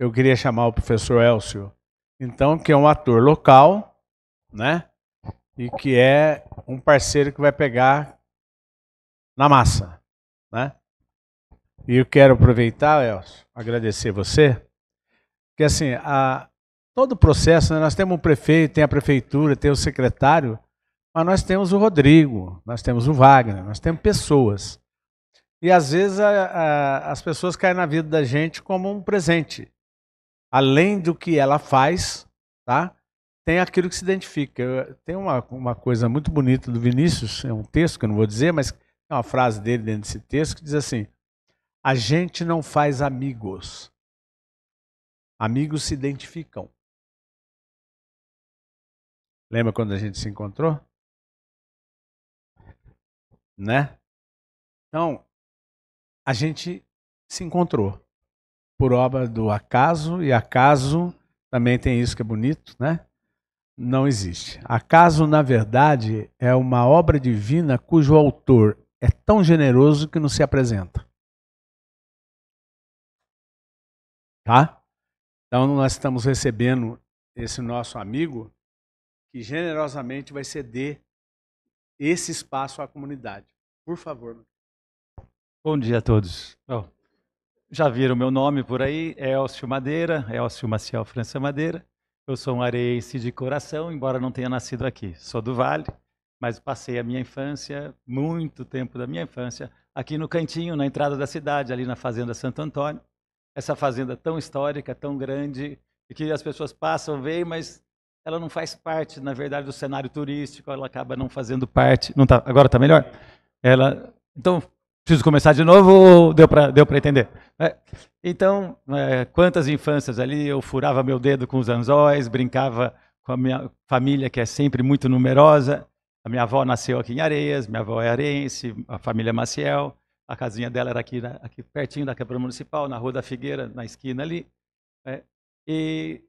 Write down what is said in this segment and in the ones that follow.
eu queria chamar o professor Elcio, então, que é um ator local, né? E que é um parceiro que vai pegar na massa, né? E eu quero aproveitar, Elcio, agradecer você, porque assim, todo o processo, né, nós temos um prefeito, tem a prefeitura, tem o secretário, mas nós temos o Rodrigo, nós temos o Wagner, nós temos pessoas. E às vezes as pessoas caem na vida da gente como um presente. Além do que ela faz, tá? Tem aquilo que se identifica. Tem uma coisa muito bonita do Vinícius, é um texto que eu não vou dizer, mas é uma frase dele dentro desse texto que diz assim: a gente não faz amigos, amigos se identificam. Lembra quando a gente se encontrou? Né? Então, a gente se encontrou por obra do acaso, e acaso também tem isso que é bonito, né? Não existe. Acaso, na verdade, é uma obra divina cujo autor é tão generoso que não se apresenta. Tá? Então, nós estamos recebendo esse nosso amigo que generosamente vai ceder esse espaço à comunidade. Por favor. Bom dia a todos. Oh, já viram meu nome por aí, Elcio Madeira, Elcio Maciel França Madeira. Eu sou um areense de coração, embora não tenha nascido aqui. Sou do Vale, mas passei a minha infância, muito tempo da minha infância, aqui no cantinho, na entrada da cidade, ali na Fazenda Santo Antônio. Essa fazenda tão histórica, tão grande, e que as pessoas passam, veem, mas ela não faz parte, na verdade, do cenário turístico, ela acaba não fazendo parte. Não tá, agora está melhor? Então, preciso começar de novo ou deu para entender? Então, quantas infâncias ali, eu furava meu dedo com os anzóis, brincava com a minha família, que é sempre muito numerosa. A minha avó nasceu aqui em Areias, minha avó é areense, a família Maciel. A casinha dela era aqui pertinho da Câmara Municipal, na Rua da Figueira, na esquina ali. E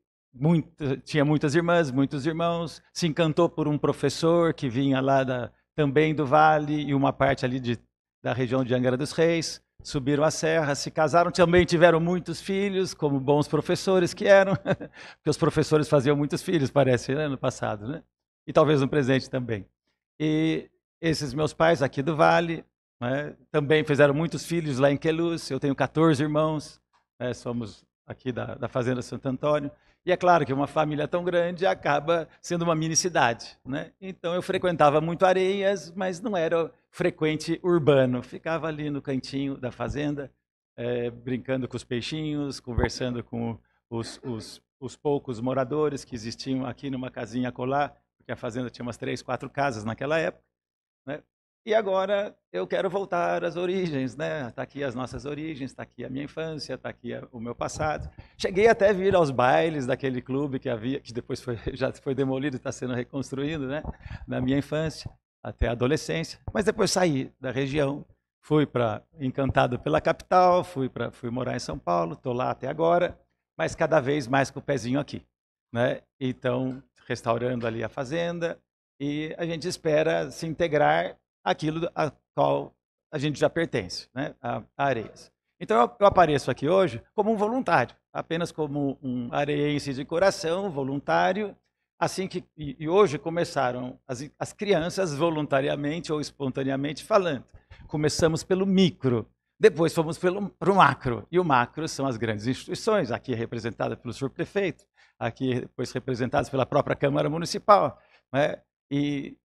tinha muitas irmãs, muitos irmãos. Se encantou por um professor que vinha lá também do Vale, e uma parte ali da região de Angra dos Reis. Subiram a serra, se casaram, também tiveram muitos filhos, como bons professores que eram, porque os professores faziam muitos filhos, parece, né, no passado, né? E talvez no presente também. E esses meus pais aqui do Vale, né, também fizeram muitos filhos lá em Queluz. Eu tenho 14 irmãos, né, somos aqui da Fazenda Santo Antônio. E é claro que uma família tão grande acaba sendo uma mini cidade, né? Então eu frequentava muito Areias, mas não era frequente urbano. Ficava ali no cantinho da fazenda, brincando com os peixinhos, conversando com os poucos moradores que existiam aqui numa casinha colar, porque a fazenda tinha umas 3, 4 casas naquela época, né? E agora eu quero voltar às origens, né? Está aqui as nossas origens, está aqui a minha infância, está aqui o meu passado. Cheguei até a vir aos bailes daquele clube que depois já foi demolido e está sendo reconstruído, né? Na minha infância, até a adolescência. Mas depois saí da região, fui encantado pela capital, fui morar em São Paulo, estou lá até agora, mas cada vez mais com o pezinho aqui, né? Então, restaurando ali a fazenda, e a gente espera se integrar aquilo a qual a gente já pertence, né, a Areias. Então eu apareço aqui hoje como um voluntário, apenas como um areense de coração, voluntário, assim que e hoje começaram as crianças voluntariamente ou espontaneamente falando. Começamos pelo micro, depois fomos para o macro, e o macro são as grandes instituições, aqui representada pelo senhor prefeito, aqui depois representadas pela própria Câmara Municipal, né? E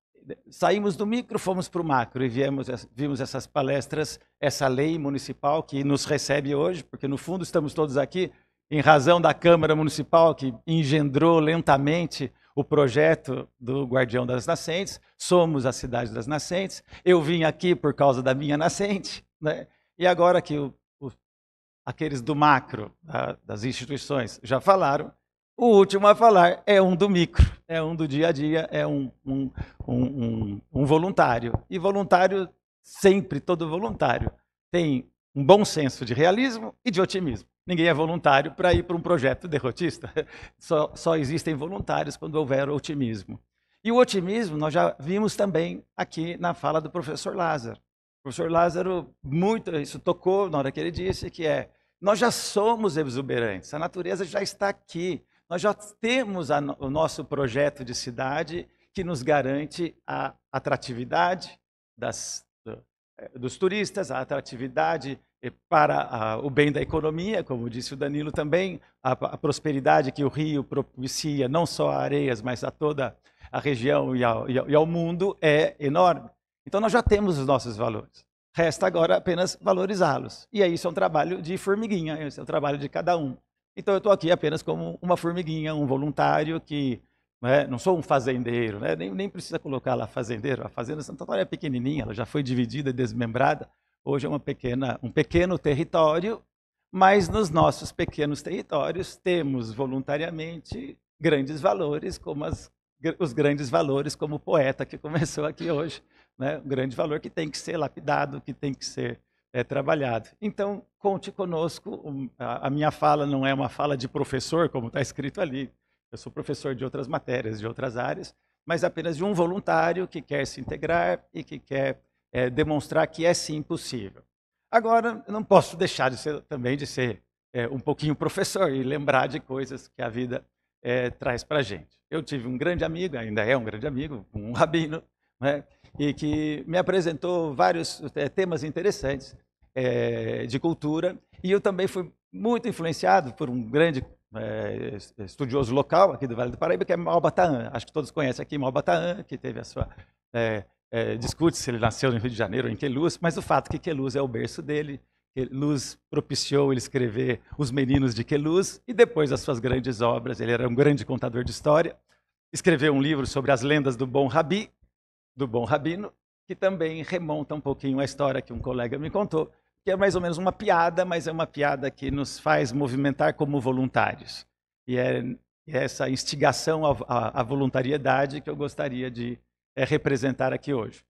saímos do micro, fomos para o macro e vimos essas palestras, essa lei municipal que nos recebe hoje, porque no fundo estamos todos aqui em razão da Câmara Municipal que engendrou lentamente o projeto do Guardião das Nascentes. Somos a cidade das nascentes. Eu vim aqui por causa da minha nascente, né? E agora que aqueles do macro, das instituições, já falaram, o último a falar é um do micro, é um do dia a dia, é um voluntário. E voluntário, sempre, todo voluntário, tem um bom senso de realismo e de otimismo. Ninguém é voluntário para ir para um projeto derrotista. Só existem voluntários quando houver otimismo. E o otimismo nós já vimos também aqui na fala do professor Lázaro. O professor Lázaro, isso tocou na hora que ele disse, que Nós já somos exuberantes, a natureza já está aqui. Nós já temos o nosso projeto de cidade que nos garante a atratividade dos turistas, a atratividade para o bem da economia, como disse o Danilo também, a prosperidade que o rio propicia, não só a Areias, mas a toda a região e ao mundo, é enorme. Então nós já temos os nossos valores. Resta agora apenas valorizá-los. E aí isso é um trabalho de formiguinha, esse é o trabalho de cada um. Então eu estou aqui apenas como uma formiguinha, um voluntário que não sou um fazendeiro, nem precisa colocar lá fazendeiro. A fazenda Santo Antônio é pequenininha, ela já foi dividida e desmembrada. Hoje é um pequeno território, mas nos nossos pequenos territórios temos voluntariamente grandes valores, como os grandes valores como o poeta que começou aqui hoje. Um grande valor que tem que ser lapidado, que tem que ser trabalhado. Então, conte conosco. A minha fala não é uma fala de professor, como está escrito ali. Eu sou professor de outras matérias, de outras áreas, mas apenas de um voluntário que quer se integrar e que quer demonstrar que é sim possível. Agora, eu não posso deixar também de ser um pouquinho professor e lembrar de coisas que a vida traz para a gente. Eu tive um grande amigo, ainda é um grande amigo, um rabino, e que me apresentou vários temas interessantes de cultura, e eu também fui muito influenciado por um grande estudioso local aqui do Vale do Paraíba, que é Malba-Tahan. Acho que todos conhecem aqui Malba-Tahan, que teve a sua... discute se ele nasceu no Rio de Janeiro ou em Queluz, mas o fato é que Queluz é o berço dele. Queluz propiciou ele escrever Os Meninos de Queluz, e depois das suas grandes obras, ele era um grande contador de história, escreveu um livro sobre as lendas do Bom Rabi, do Bom Rabino, que também remonta um pouquinho à história que um colega me contou, que é mais ou menos uma piada, mas é uma piada que nos faz movimentar como voluntários. E é essa instigação à voluntariedade que eu gostaria de representar aqui hoje.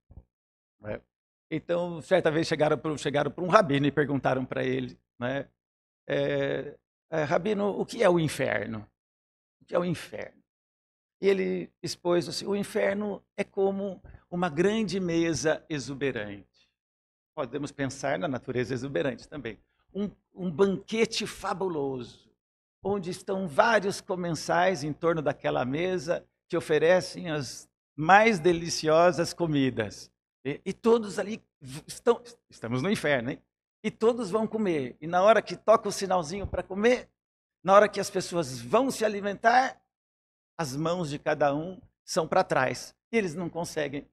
Então, certa vez chegaram para um rabino e perguntaram para ele, Rabino, o que é o inferno? O que é o inferno? E ele expôs assim: o inferno é como uma grande mesa exuberante. Podemos pensar na natureza exuberante também. Um banquete fabuloso, onde estão vários comensais em torno daquela mesa que oferecem as mais deliciosas comidas. E todos ali estamos no inferno, hein? E todos vão comer. E na hora que toca o sinalzinho para comer, na hora que as pessoas vão se alimentar, as mãos de cada um são para trás. E eles não conseguem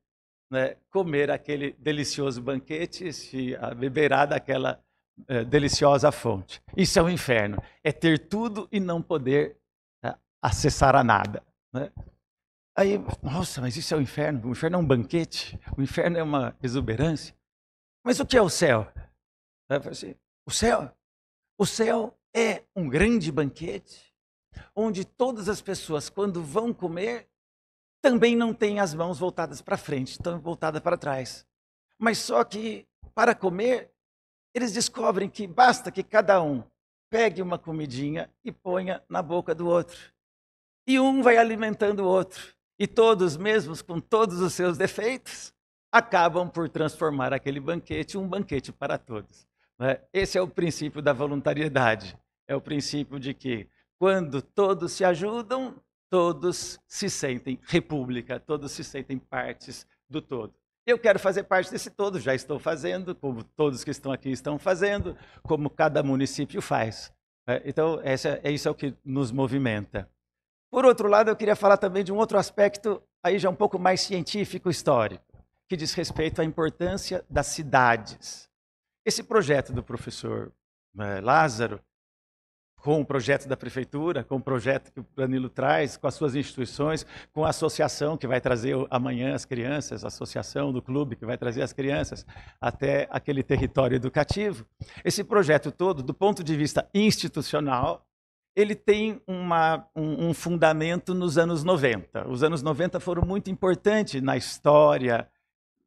comer aquele delicioso banquete, se beberá daquela deliciosa fonte. Isso é o inferno. É ter tudo e não poder acessar a nada. Aí, nossa, mas isso é o inferno? O inferno é um banquete? O inferno é uma exuberância? Mas o que é o céu? Eu falei assim, o céu é um grande banquete, onde todas as pessoas, quando vão comer, também não têm as mãos voltadas para frente, estão voltadas para trás. Mas só que, para comer, eles descobrem que basta que cada um pegue uma comidinha e ponha na boca do outro. E um vai alimentando o outro. E todos, mesmo com todos os seus defeitos, acabam por transformar aquele banquete um banquete para todos. Esse é o princípio da voluntariedade. É o princípio de que, quando todos se ajudam, todos se sentem república, todos se sentem partes do todo. Eu quero fazer parte desse todo, já estou fazendo, como todos que estão aqui estão fazendo, como cada município faz. Então, isso é o que nos movimenta. Por outro lado, eu queria falar também de um outro aspecto, aí já um pouco mais científico-histórico, que diz respeito à importância das cidades. Esse projeto do professor Lázaro, com o projeto da prefeitura, com o projeto que o Danilo traz, com as suas instituições, com a associação que vai trazer amanhã as crianças, a associação do clube que vai trazer as crianças até aquele território educativo. Esse projeto todo, do ponto de vista institucional, ele tem um fundamento nos anos 90. Os anos 90 foram muito importantes na história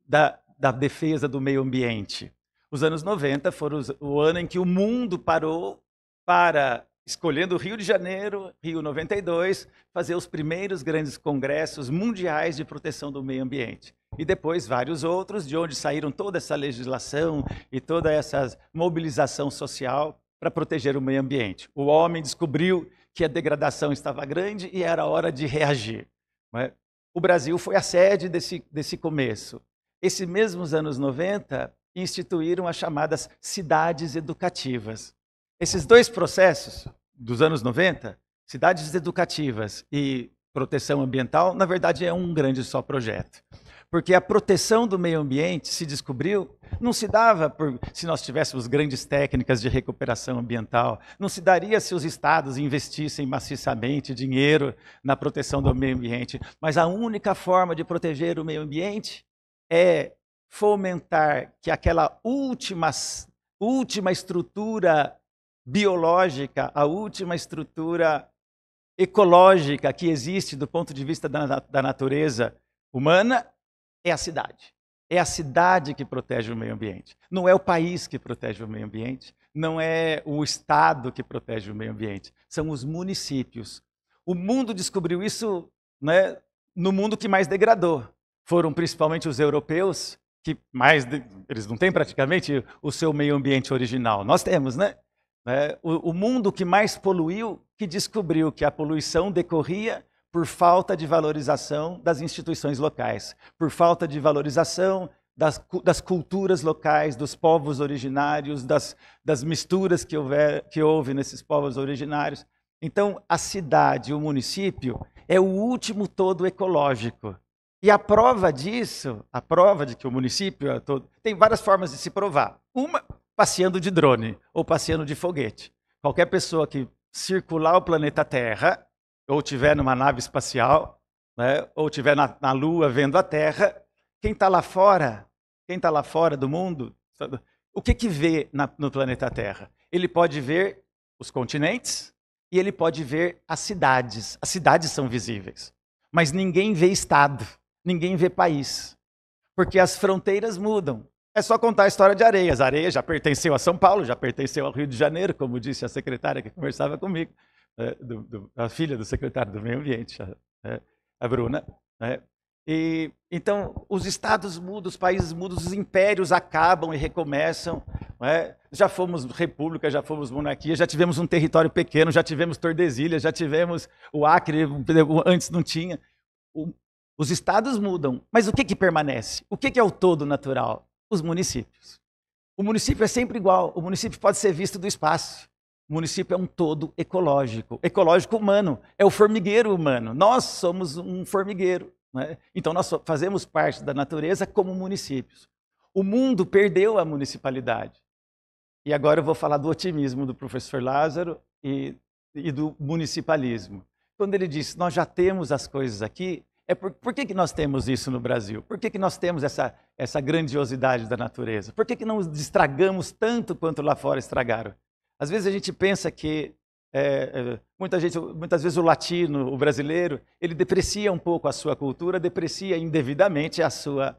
da defesa do meio ambiente. Os anos 90 foram o ano em que o mundo parou para, escolhendo o Rio de Janeiro, Rio 92, fazer os primeiros grandes congressos mundiais de proteção do meio ambiente. E depois vários outros, de onde saíram toda essa legislação e toda essa mobilização social para proteger o meio ambiente. O homem descobriu que a degradação estava grande e era hora de reagir. O Brasil foi a sede desse começo. Esses mesmos anos 90 instituíram as chamadas cidades educativas. Esses dois processos dos anos 90, cidades educativas e proteção ambiental, na verdade é um grande só projeto. Porque a proteção do meio ambiente se descobriu, não se dava se nós tivéssemos grandes técnicas de recuperação ambiental, não se daria se os estados investissem maciçamente dinheiro na proteção do meio ambiente, mas a única forma de proteger o meio ambiente é fomentar que aquela última estrutura biológica, a última estrutura ecológica que existe do ponto de vista da natureza humana, é a cidade. É a cidade que protege o meio ambiente. Não é o país que protege o meio ambiente, não é o estado que protege o meio ambiente, são os municípios. O mundo descobriu isso, né, no mundo que mais degradou. Foram principalmente os europeus, que eles não têm praticamente o seu meio ambiente original. Nós temos, né? O mundo que mais poluiu, que descobriu que a poluição decorria por falta de valorização das instituições locais, por falta de valorização das culturas locais, dos povos originários, das misturas que houve nesses povos originários. Então, a cidade, o município, é o último todo ecológico. E a prova disso, a prova de que o município é todo, tem várias formas de se provar. Uma, passeando de drone ou passeando de foguete. Qualquer pessoa que circular o planeta Terra, ou estiver numa nave espacial, né, ou estiver na Lua vendo a Terra, quem está lá fora do mundo, o que vê no planeta Terra? Ele pode ver os continentes e ele pode ver as cidades. As cidades são visíveis, mas ninguém vê estado, ninguém vê país, porque as fronteiras mudam. É só contar a história de Areias. Areias já pertenceu a São Paulo, já pertenceu ao Rio de Janeiro, como disse a secretária que conversava comigo, a filha do secretário do Meio Ambiente, a Bruna. E, então, os estados mudam, os países mudam, os impérios acabam e recomeçam. Já fomos república, já fomos monarquia, já tivemos um território pequeno, já tivemos Tordesilhas, já tivemos o Acre, antes não tinha. Os estados mudam, mas o que permanece? O que é o todo natural? Os municípios. O município é sempre igual, o município pode ser visto do espaço. O município é um todo ecológico, ecológico humano, é o formigueiro humano. Nós somos um formigueiro, né? Então nós fazemos parte da natureza como municípios. O mundo perdeu a municipalidade. E agora eu vou falar do otimismo do professor Lázaro e do municipalismo. Quando ele diz, nós já temos as coisas aqui, por que nós temos isso no Brasil? Por que nós temos essa grandiosidade da natureza? Por que não estragamos tanto quanto lá fora estragaram? Às vezes a gente pensa que, muitas vezes o latino, o brasileiro, ele deprecia um pouco a sua cultura, deprecia indevidamente a sua.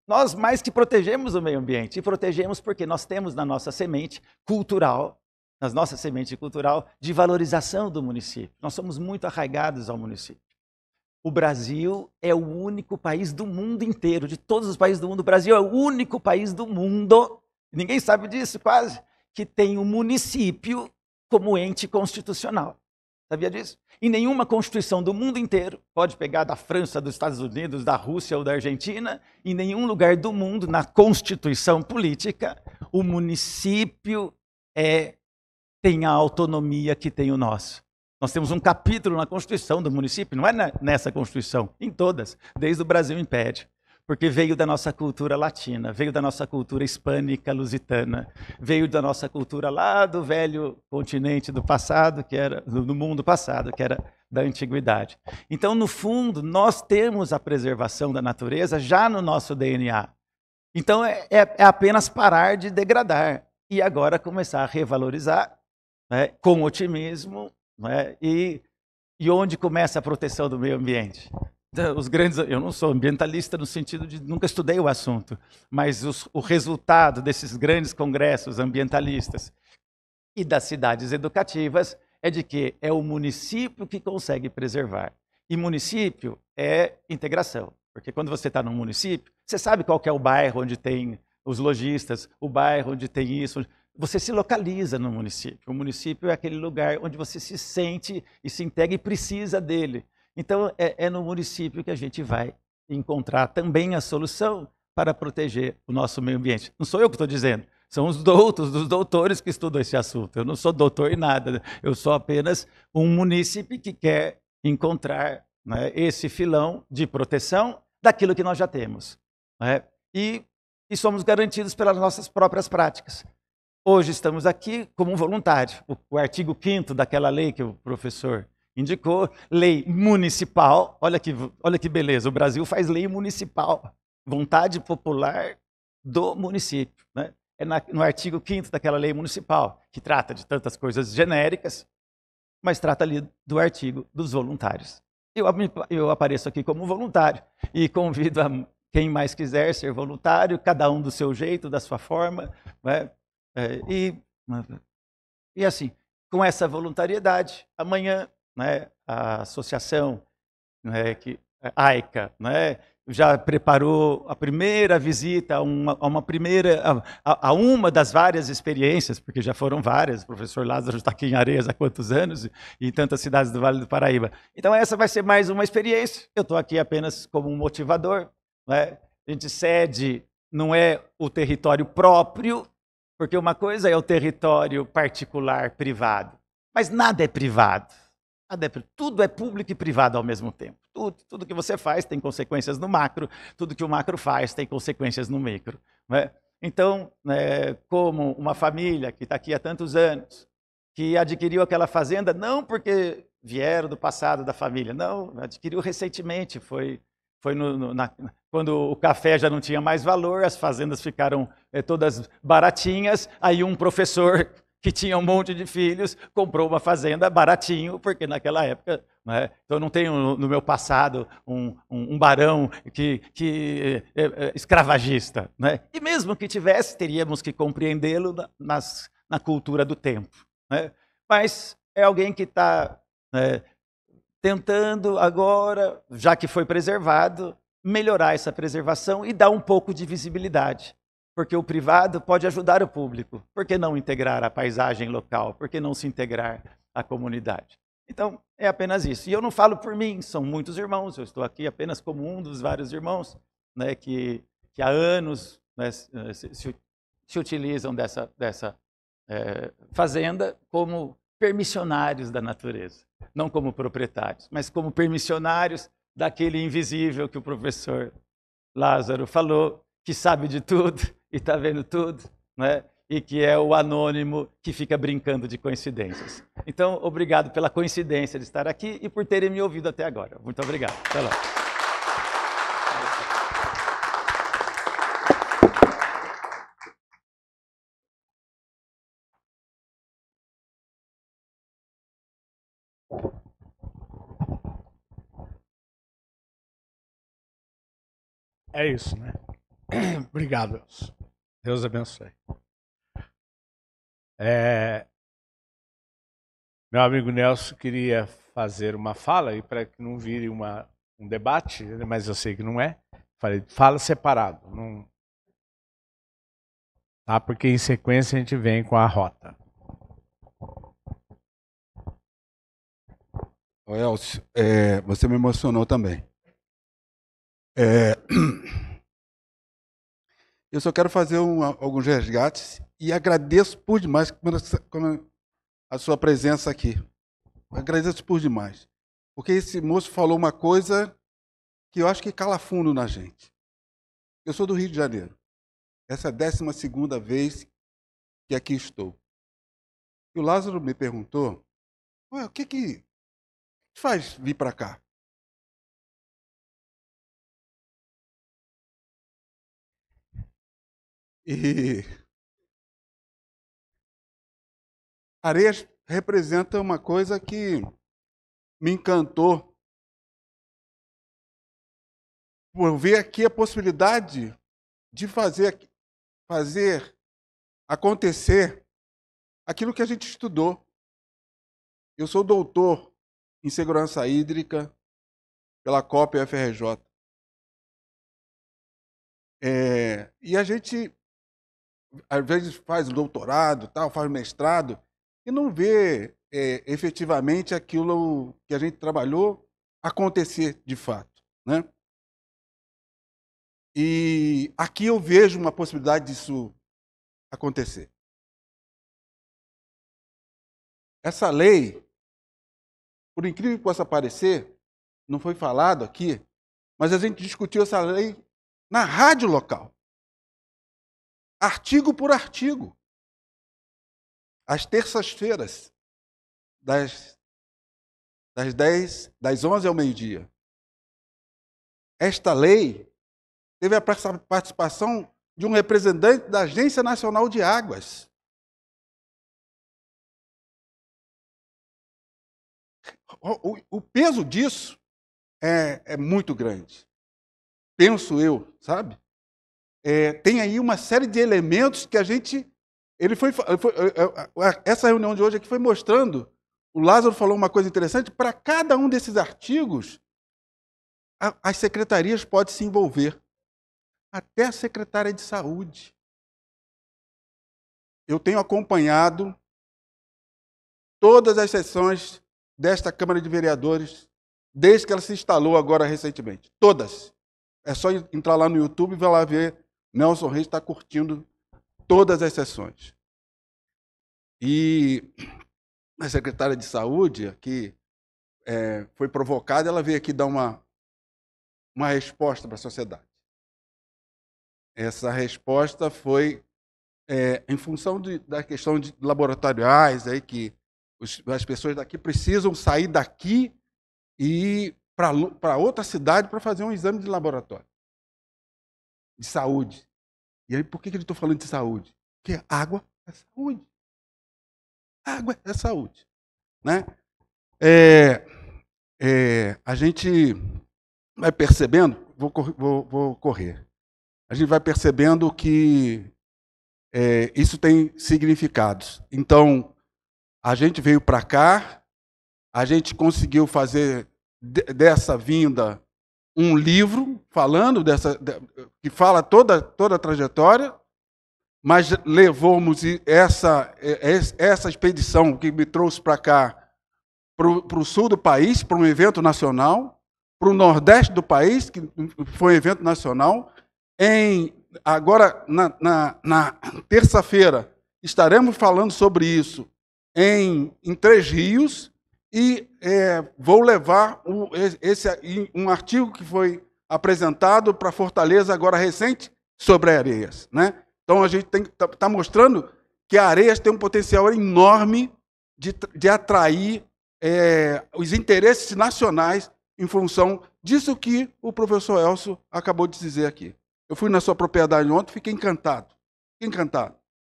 Nós mais que protegemos o meio ambiente, e protegemos porque nós temos na nossa semente cultural, de valorização do município. Nós somos muito arraigados ao município. O Brasil é o único país do mundo inteiro, de todos os países do mundo, o Brasil é o único país do mundo, ninguém sabe disso quase, que tem o município como ente constitucional. Sabia disso? Em nenhuma constituição do mundo inteiro, pode pegar da França, dos Estados Unidos, da Rússia ou da Argentina, em nenhum lugar do mundo, na constituição política, o município tem a autonomia que tem o nosso. Nós temos um capítulo na Constituição do município, não é nessa Constituição, em todas, desde o Brasil Império, porque veio da nossa cultura latina, veio da nossa cultura hispânica, lusitana, veio da nossa cultura lá do velho continente do passado, que era do mundo passado, que era da antiguidade. Então, no fundo, nós temos a preservação da natureza já no nosso DNA. Então, é apenas parar de degradar e agora começar a revalorizar, né, com otimismo. E onde começa a proteção do meio ambiente? Eu não sou ambientalista no sentido de nunca estudei o assunto, mas o resultado desses grandes congressos ambientalistas e das cidades educativas é de que é o município que consegue preservar. E município é integração, porque quando você está num município, você sabe qual que é o bairro onde tem os lojistas, o bairro onde tem isso. você se localiza no município. O município é aquele lugar onde você se sente e se integra e precisa dele. Então, é no município que a gente vai encontrar também a solução para proteger o nosso meio ambiente. Não sou eu que estou dizendo, são os doutores que estudam esse assunto. Eu não sou doutor em nada, eu sou apenas um munícipe que quer encontrar, né, esse filão de proteção daquilo que nós já temos, né? E somos garantidos pelas nossas próprias práticas. Hoje estamos aqui como um voluntário. O artigo 5º daquela lei que o professor indicou, lei municipal, olha que beleza, o Brasil faz lei municipal, vontade popular do município, né? É no artigo 5º daquela lei municipal, que trata de tantas coisas genéricas, mas trata ali do artigo dos voluntários. Eu apareço aqui como voluntário e convido a quem mais quiser ser voluntário, cada um do seu jeito, da sua forma, né? E assim, com essa voluntariedade, amanhã, né, a associação, né, AICA, né, já preparou a primeira visita a uma das várias experiências, porque já foram várias, o professor Lázaro está aqui em Areias há quantos anos, e em tantas cidades do Vale do Paraíba. Então essa vai ser mais uma experiência, eu estou aqui apenas como um motivador, né? A gente cede, não é o território próprio, porque uma coisa é o território particular, privado, mas nada é privado. Tudo é público e privado ao mesmo tempo. Tudo que você faz tem consequências no macro, tudo que o macro faz tem consequências no micro, né? Então, como uma família que está aqui há tantos anos, que adquiriu aquela fazenda não porque vieram do passado da família, não, adquiriu recentemente, foi quando o café já não tinha mais valor, as fazendas ficaram todas baratinhas, aí um professor que tinha um monte de filhos, comprou uma fazenda baratinho, porque naquela época, né, então eu não tenho no meu passado um barão que escravagista, né? E mesmo que tivesse, teríamos que compreendê-lo na cultura do tempo, né? Mas é alguém que está tentando agora, já que foi preservado, melhorar essa preservação e dar um pouco de visibilidade. Porque o privado pode ajudar o público. Por que não integrar a paisagem local? Por que não se integrar à comunidade? Então, é apenas isso. E eu não falo por mim, são muitos irmãos. Eu estou aqui apenas como um dos vários irmãos, né, que há anos, né, se utilizam dessa fazenda como permissionários da natureza. Não como proprietários, mas como permissionários daquele invisível que o professor Lázaro falou, que sabe de tudo e está vendo tudo, né? E que é o anônimo que fica brincando de coincidências. Então, obrigado pela coincidência de estar aqui e por terem me ouvido até agora. Muito obrigado. Até lá. É isso, né? Obrigado, Elcio. Deus abençoe. Meu amigo Nelson queria fazer uma fala, e para que não vire um debate, mas eu sei que não é, falei, fala separado. Não... Tá? Porque em sequência a gente vem com a rota. Ô Elcio, você me emocionou também. Eu só quero fazer alguns resgates e agradeço por demais a sua presença aqui. Agradeço por demais. Porque esse moço falou uma coisa que eu acho que cala fundo na gente. Eu sou do Rio de Janeiro. Essa é a 12ª vez que aqui estou. E o Lázaro me perguntou, o que te faz vir para cá? E Areias representa uma coisa que me encantou por ver aqui a possibilidade de fazer acontecer aquilo que a gente estudou. Eu sou doutor em segurança hídrica pela COP UFRJ. E a gente às vezes faz doutorado, tal, faz mestrado, e não vê efetivamente aquilo que a gente trabalhou acontecer de fato, né? E aqui eu vejo uma possibilidade disso acontecer. Essa lei, por incrível que possa parecer, não foi falado aqui, mas a gente discutiu essa lei na rádio local, artigo por artigo, às terças-feiras, das 11 ao meio-dia. Esta lei teve a participação de um representante da Agência Nacional de Águas. O peso disso é muito grande. Penso eu, sabe? Tem aí uma série de elementos que a gente... essa reunião de hoje aqui foi mostrando, o Lázaro falou uma coisa interessante, para cada um desses artigos, as secretarias podem se envolver. Até a secretária de saúde. Eu tenho acompanhado todas as sessões desta Câmara de Vereadores, desde que ela se instalou agora recentemente. Todas. É só entrar lá no YouTube e vai lá ver. Nelson Reis está curtindo todas as sessões. E a secretária de saúde, que foi provocada, ela veio aqui dar uma resposta para a sociedade. Essa resposta foi em função da questão de laboratoriais, aí, que as pessoas daqui precisam sair daqui e ir para outra cidade para fazer um exame de laboratório. De saúde. E aí, por que eu estou falando de saúde? Porque água é saúde. Água é saúde. Né? A gente vai percebendo, vou correr. A gente vai percebendo que isso tem significados. Então, a gente veio para cá, a gente conseguiu fazer dessa vinda um livro falando que fala toda a trajetória, mas levamos essa expedição que me trouxe para cá, para o sul do país, para um evento nacional, para o nordeste do país, que foi um evento nacional. Agora, na terça-feira, estaremos falando sobre isso em Três Rios, e vou levar um artigo que foi apresentado para Fortaleza, agora recente, sobre Areias. Né? Então, a gente está mostrando que a Areias tem um potencial enorme de atrair os interesses nacionais em função disso que o professor Elcio acabou de dizer aqui. Eu fui na sua propriedade ontem, fiquei encantado.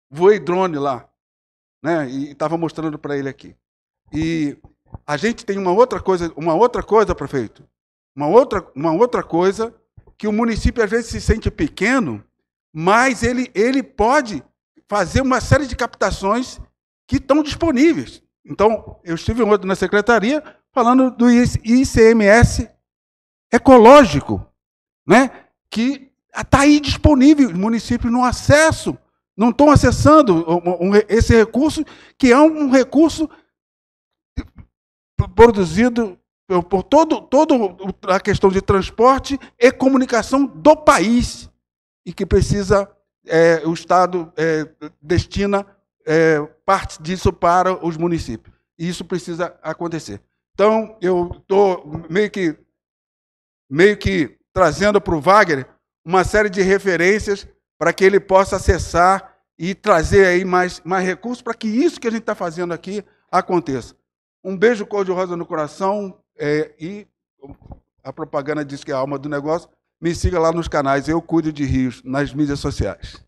Voei drone lá, né? E estava mostrando para ele aqui. E a gente tem uma outra coisa, prefeito. Uma outra coisa, que o município às vezes se sente pequeno, mas ele pode fazer uma série de captações que estão disponíveis. Então, eu estive ontem na secretaria falando do ICMS ecológico, né? Que está aí disponível, os municípios no acesso, não estão acessando esse recurso, que é um recurso produzido por toda a questão de transporte e comunicação do país, e que precisa, o Estado destina parte disso para os municípios. E isso precisa acontecer. Então, eu estou meio que trazendo para o Wagner uma série de referências para que ele possa acessar e trazer aí mais recursos para que isso que a gente está fazendo aqui aconteça. Um beijo cor-de-rosa no coração, e a propaganda diz que é a alma do negócio. Me siga lá nos canais, Eu Cuido de Rios, nas mídias sociais.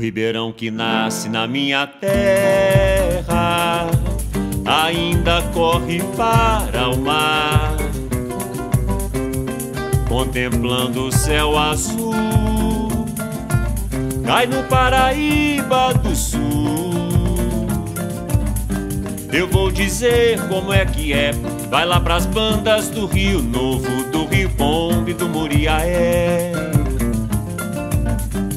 ribeirão que nasce na minha terra ainda corre para o mar, contemplando o céu azul, cai no Paraíba do Sul. Eu vou dizer como é que é, vai lá pras bandas do Rio Novo, do Rio Pombe e do Muriaé.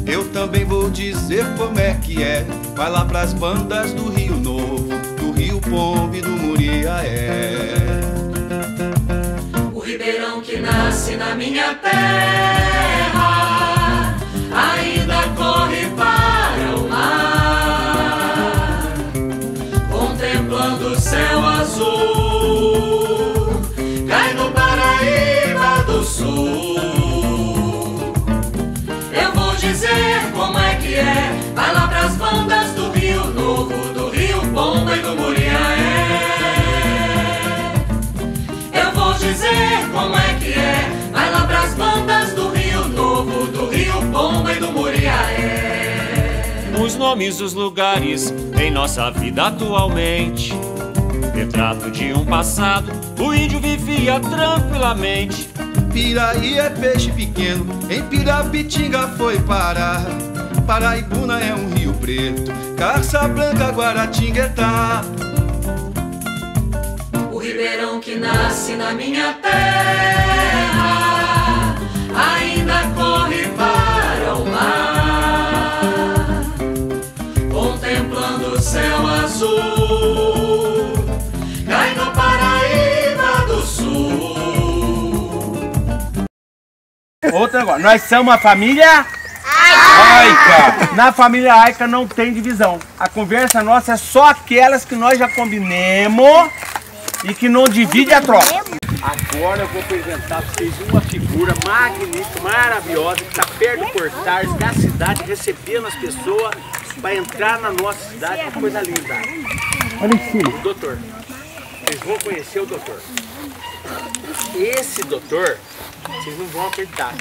Eu também vou dizer como é que é, vai lá pras bandas do Rio Novo, do Rio Pombe e do Muriaé. O ribeirão que nasce na minha terra ainda corre para o mar, contemplando o céu azul, cai no Paraíba do Sul. Eu vou dizer como é que é, vai lá pras bandas do Rio Novo, do Rio Pomba e do Muriaé. Eu vou dizer como é que é, vai lá pras bandas do Rio Novo, do Rio Pomba e do Muriaé. Os nomes dos lugares em nossa vida atualmente, retrato de um passado, o índio vivia tranquilamente. Piraí é peixe pequeno, em Pirapitinga foi parar. Paraibuna é um rio preto, Carça Branca, Guaratinguetá. O ribeirão que nasce na minha terra ainda corre para o mar, contemplando o céu azul, cai no Paraíba do Sul. Outro negócio, nós somos uma família Aica. Na família Aica não tem divisão. A conversa nossa é só aquelas que nós já combinemos e que não divide a troca. Agora eu vou apresentar para vocês uma figura magnífica, maravilhosa, que está perto do Cortaz, que é a cidade, recebendo as pessoas para entrar na nossa cidade. Uma coisa linda. Olha em cima. O doutor. Vocês vão conhecer o doutor. Esse doutor, vocês não vão acreditar.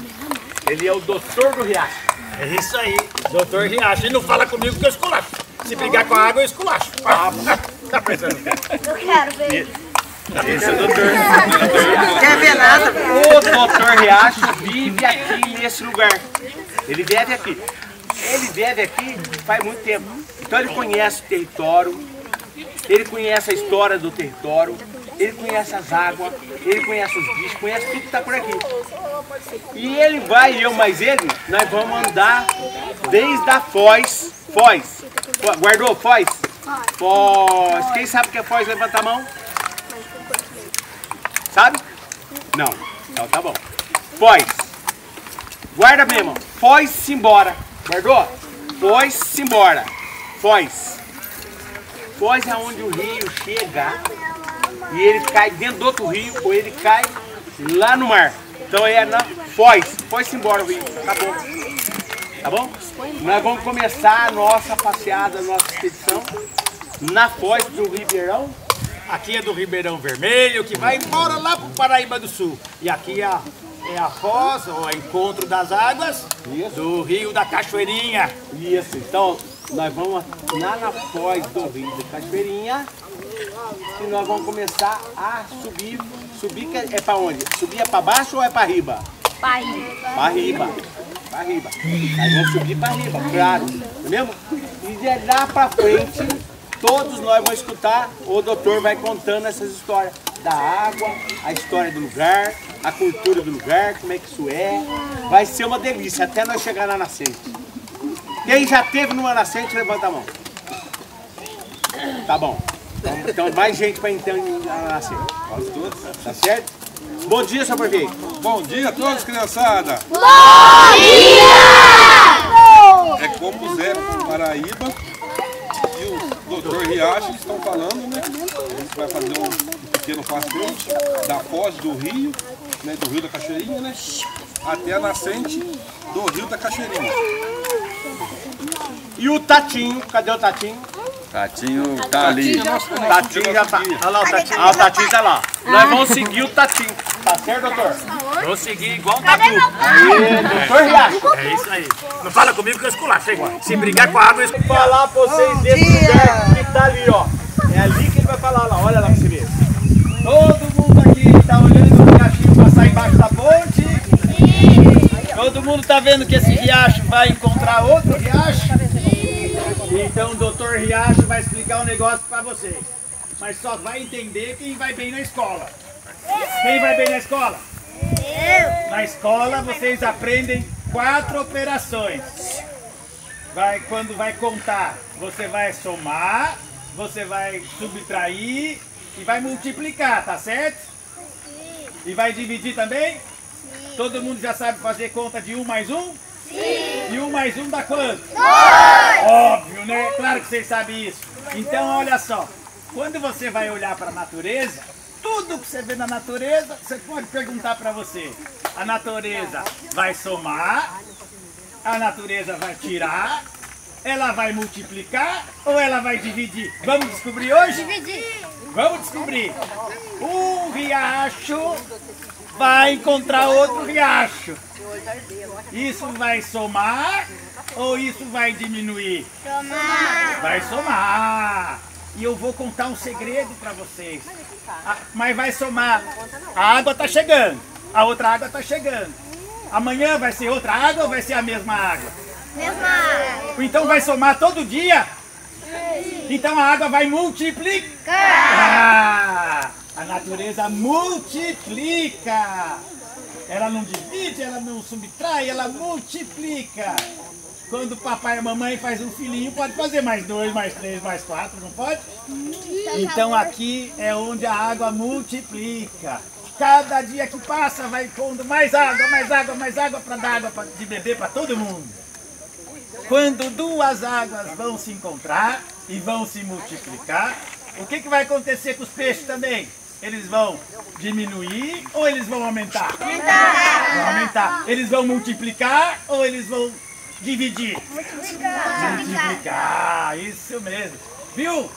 Ele é o doutor do Riacho. É isso aí, doutor Riacho. E não fala comigo que eu esculacho. Se brigar com a água, eu esculacho. Tá pensando o quê? Eu quero ver. Esse é o doutor. Quer ver nada? O doutor Riacho vive aqui nesse lugar. Ele vive aqui. Ele vive aqui faz muito tempo. Então ele conhece o território, ele conhece a história do território, ele conhece as águas, ele conhece os bichos, conhece tudo que está por aqui. E ele vai, eu mais ele, nós vamos andar desde a Foz. Foz. Guardou Foz? Foz. Quem sabe o que é Foz? Levanta a mão. Sabe? Não. Então tá bom. Foz. Guarda mesmo. Foz-se embora. Guardou? Foz-se embora. Foz. Foz é onde o rio chega e ele cai dentro do outro rio ou ele cai lá no mar. Então é na Foz. Foz-se embora o rio. Acabou. Tá bom? Nós vamos começar a nossa passeada, a nossa expedição na Foz do Ribeirão. Aqui é do Ribeirão Vermelho, que vai embora lá pro Paraíba do Sul. E aqui é a foz, ou o encontro das águas do Rio da Cachoeirinha. Isso, então nós vamos lá na Foz do Rio da Cachoeirinha e nós vamos começar a subir. Subir é para onde? Subir é para baixo ou é para riba? Para riba. Para riba. Para riba. Nós vamos subir para riba, claro. Não é mesmo? E de lá para frente, todos nós vamos escutar, o doutor vai contando essas histórias da água, a história do lugar, a cultura do lugar, como é que isso é. Vai ser uma delícia, até nós chegar na nascente. Quem já teve numa nascente, levanta a mão. Tá bom. Então mais gente para entrar na nascente. Tá certo? Bom dia, seu prefeito. Bom dia a todos, criançada. Bom dia! É como Zé Paraíba e o doutor Riacho estão falando, né? A gente vai fazer um pequeno passeio da foz do rio, né? Do Rio da Cachoeirinha, né? Até a nascente do Rio da Cachoeirinha. E o Tatinho, cadê o Tatinho? Tatinho tá ali. Tatinho já tá. Olha lá o Tatinho. Ah, o Tatinho tá lá. Nós vamos seguir o Tatinho. Tá certo, doutor? Vou seguir igual um tatu. Aí, doutor Riacho. É isso aí. Não fala comigo que eu esculacho. Se brigar com a água, eu vou falar pra vocês desse lugar que tá ali, ó. É ali que ele vai falar lá. Olha lá pra você ver. Todo mundo aqui tá olhando o riachinho passar embaixo da ponte. Todo mundo tá vendo que esse riacho vai encontrar outro riacho. Então o doutor Riacho vai explicar um negócio pra vocês. Mas só vai entender quem vai bem na escola. Quem vai bem na escola? Na escola vocês aprendem 4 operações. Quando vai contar, você vai somar, você vai subtrair e vai multiplicar, tá certo? E vai dividir também? Todo mundo já sabe fazer conta de 1 mais 1? Sim. E 1 mais 1 dá quanto? 2! Óbvio, né? Claro que vocês sabem isso. Então, olha só. Quando você vai olhar para a natureza, tudo que você vê na natureza, você pode perguntar para você. A natureza vai somar, a natureza vai tirar, ela vai multiplicar ou ela vai dividir? Vamos descobrir hoje? Dividir. Vamos descobrir. Um riacho vai encontrar outro riacho. Isso vai somar ou isso vai diminuir? Somar. Vai somar. E eu vou contar um segredo para vocês. Mas vai somar. A água está chegando. A outra água está chegando. Amanhã vai ser outra água ou vai ser a mesma água? Mesma água. Então vai somar todo dia? Então a água vai multiplicar. A natureza multiplica. Ela não divide, ela não subtrai, ela multiplica. Quando o papai e a mamãe faz um filhinho, pode fazer mais 2, mais 3, mais 4, não pode? Então aqui é onde a água multiplica. Cada dia que passa vai pondo mais água, mais água, mais água para dar água de beber para todo mundo. Quando 2 águas vão se encontrar e vão se multiplicar, o que vai acontecer com os peixes também? Eles vão diminuir ou eles vão aumentar? Aumentar! Vão aumentar. Eles vão multiplicar ou eles vão dividir? Multiplicar! Multiplicar, isso mesmo. Viu?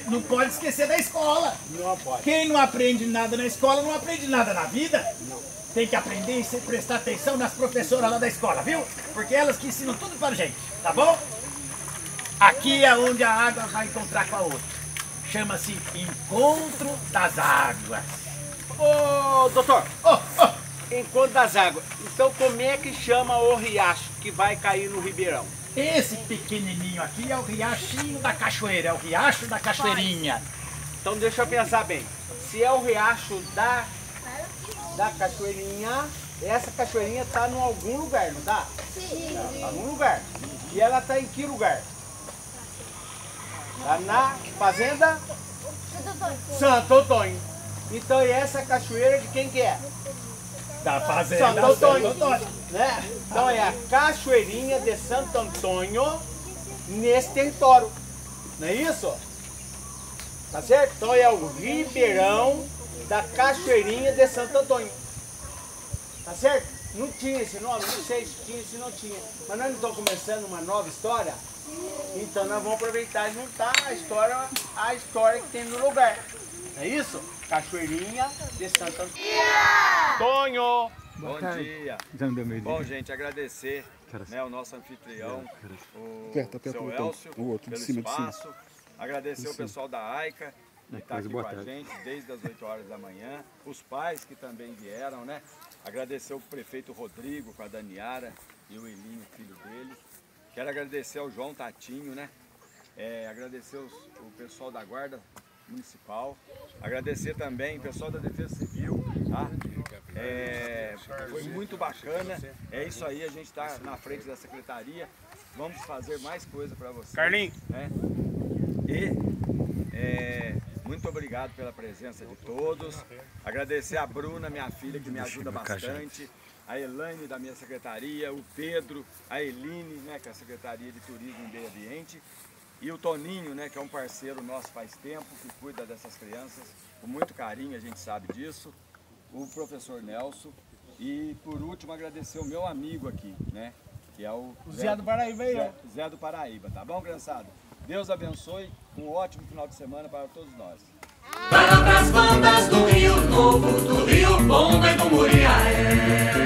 Não pode esquecer da escola. Não pode. Quem não aprende nada na escola não aprende nada na vida. Não. Tem que aprender e prestar atenção nas professoras lá da escola, viu? Porque elas que ensinam tudo pra gente, tá bom? Aqui é onde a água vai encontrar com a outra. Chama-se Encontro das Águas. Ô, doutor, Encontro das Águas. Então como é que chama o riacho que vai cair no ribeirão? Esse pequenininho aqui é o riachinho da cachoeira, é o riacho da cachoeirinha. Então deixa eu pensar bem. Se é o riacho da cachoeirinha, essa cachoeirinha está em algum lugar, não está? Sim. Está em algum lugar. E ela está em que lugar? Está na fazenda Santo Antônio. Então e essa cachoeira de quem que é? Da fazenda Santo Antônio. Né? Então é a cachoeirinha de Santo Antônio nesse território. Não é isso? Tá certo? Então é o ribeirão da cachoeirinha de Santo Antônio. Tá certo? Não tinha esse nome, não sei se tinha, se não tinha. Mas nós não estamos começando uma nova história? Então nós vamos aproveitar e juntar a história que tem no lugar. Não é isso? Cachoeirinha de Santo Antônio. Bom dia. Bom, gente, agradecer, né, o nosso anfitrião, o seu Elcio, pelo espaço. Agradecer o pessoal da AICA, que está aqui com a gente desde as 8 horas da manhã. Os pais que também vieram, né? Agradecer o prefeito Rodrigo com a Daniara e o Elinho, filho dele. Quero agradecer ao João Tatinho, né? Agradecer o pessoal da Guarda Municipal. Agradecer também o pessoal da Defesa Civil, tá? Foi muito bacana. É isso aí, a gente está na frente da secretaria. Vamos fazer mais coisa para vocês. Carlinhos. Né? Muito obrigado pela presença de todos. Agradecer a Bruna, minha filha, que me ajuda bastante. A Elaine da minha secretaria, o Pedro, a Eline, né, que é a Secretaria de Turismo e Meio Ambiente. E o Toninho, né, que é um parceiro nosso faz tempo, que cuida dessas crianças com muito carinho, a gente sabe disso. O professor Nelson. E por último agradecer o meu amigo aqui, né? Que é o Zé do Paraíba aí, Zé do Paraíba, tá bom, criançada? Deus abençoe, um ótimo final de semana para todos nós. Vai lá pras bandas do Rio Novo, do Rio Pomba e do Muriaé. é.